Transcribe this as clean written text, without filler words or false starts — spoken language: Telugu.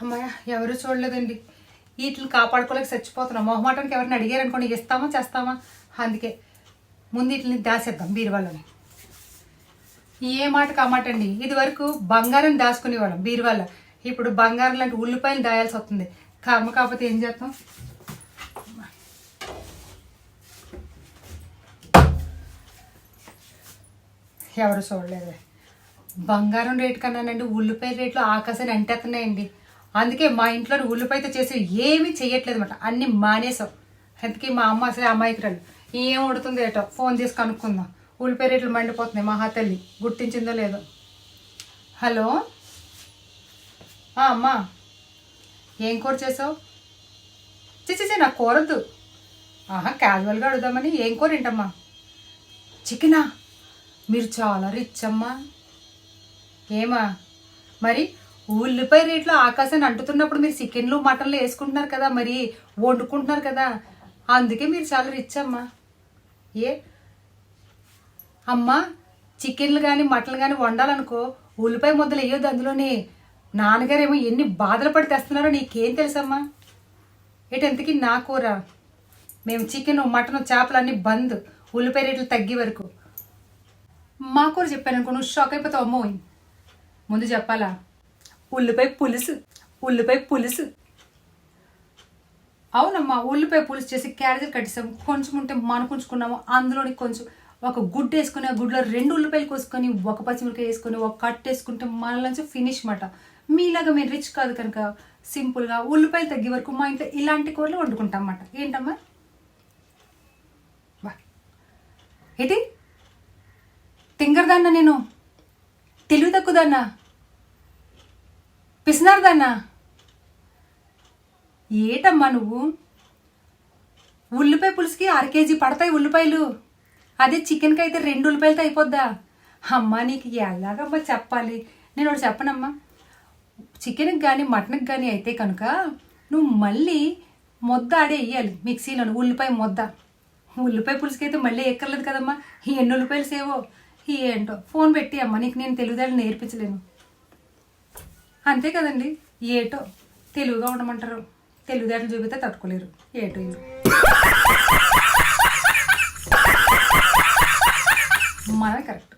అమ్మాయ ఎవరు చూడలేదండి. వీటిని కాపాడుకోలేక చచ్చిపోతున్నాం. మొహమాటానికి ఎవరిని అడిగారు అనుకోండి, ఇస్తామా చేస్తామా. అందుకే ముందు వీటిని దాసేద్దాం బీరువాళ్ళని. ఏ మాటకు ఆ మాట అండి. ఇది వరకు బంగారం దాచుకునేవాళ్ళం బీరువాళ్ళ. ఇప్పుడు బంగారం లాంటి ఉల్లిపాయలు దాయాల్సి వస్తుంది. కర్మ కాకపోతే ఏం చేస్తాం. ఎవరు చూడలేదు. బంగారం రేటు కన్నానండి ఉల్లిపాయ రేట్లు ఆకాశాన్ని అంటేస్తున్నాయండి. అందుకే మా ఇంట్లో ఉల్లిపాయతో చేసి ఏమీ చెయ్యట్లేదు అనమాట. అన్ని మానేసాం. అందుకే మా అమ్మ అసలు అమాయకురాలు. ఏం ఉడుతుందో ఏటో ఫోన్ చేసి కనుక్కుందాం. ఉల్లిపాయ రేట్లు మండిపోతున్నాయి. మహాతల్లి గుర్తించిందో లేదో. హలో అమ్మా, ఏం కూర చేసావు? చిచ్చి నాకు కూరద్దు. క్యాజువల్గా అడుగుదామని. ఏం కూర ఏంటమ్మా? చికెనా? మీరు చాలా రిచ్ అమ్మా. ఏమా మరి ఉల్లిపాయ రేట్లు ఆకాశాన్ని అంటుతున్నప్పుడు మీరు చికెన్లు మటన్లు వేసుకుంటున్నారు కదా, మరి వండుకుంటున్నారు కదా, అందుకే మీరు చాలా రిచ్ అమ్మా. ఏ అమ్మా, చికెన్లు కానీ మటన్లు కానీ వండాలనుకో ఉల్లిపాయ ముద్దలు వేయొద్దు అందులోనే. నాన్నగారేమో ఎన్ని బాధలు పడి తెస్తున్నారో నీకేం తెలుసమ్మా. ఎంతకీ నా కూర. మేము చికెన్ మటన్ చేపలు అన్నీ బంద్ ఉల్లిపాయ రేట్లు తగ్గే వరకు. మా కూర చెప్పాను అనుకో నువ్వు షాక్ అయిపోతావు. అమ్మో ముందు చెప్పాలా? ఉల్లిపాయ పులుసు. ఉల్లిపాయ పులుసు. అవునమ్మా, ఉల్లిపాయ పులుసు చేసి క్యారేజీలు కట్టేసాము. కొంచెం ఉంటే మనకుంచుకున్నాము. అందులోని కొంచెం ఒక గుడ్డు వేసుకుని ఆ గుడ్లో 2 ఉల్లిపాయలు కోసుకొని ఒక పచ్చిమిరకాయ వేసుకొని ఒక కట్ వేసుకుంటే మన నుంచి ఫినిష్ మాట. మీలాగా మేము రిచ్ కాదు కనుక సింపుల్గా ఉల్లిపాయలు తగ్గే వరకు మా ఇంట్లో ఇలాంటి కూరలు వండుకుంటాం అన్నమాట. ఏంటమ్మా ఏంటి తింగరదాన్నా, నేను తెలివి తక్కువదాన్నా, పిసినారదాన్నా? ఏటమ్మా నువ్వు? ఉల్లిపాయ పులుసుకి 1/2 కేజీ పడతాయి ఉల్లిపాయలు. అదే చికెన్కి అయితే 2 ఉల్లిపాయలతో అయిపోద్దా? అమ్మా నీకు ఎలాగమ్మా చెప్పాలి. నేను ఒకటి చెప్పనమ్మా, చికెన్కి కానీ మటన్కి కానీ అయితే కనుక నువ్వు మళ్ళీ మొద్ద ఆడే వేయాలి మిక్సీలో ఉల్లిపాయ మొద్ద. ఉల్లిపాయ పులుసుకి అయితే మళ్ళీ ఎక్కర్లేదు కదమ్మా. ఎన్ని ఉల్లిపాయలు సేవో ఏంటో. ఫోన్ పెట్టి అమ్మ నీకు నేను తెలుగుదాన్ని నేర్పించలేను. అంతే కదండి. ఏటో తెలుగుగా ఉండమంటారు. తెలుగుదాట్లు చూపితే తట్టుకోలేరు. ఏటో మన కరెక్ట్.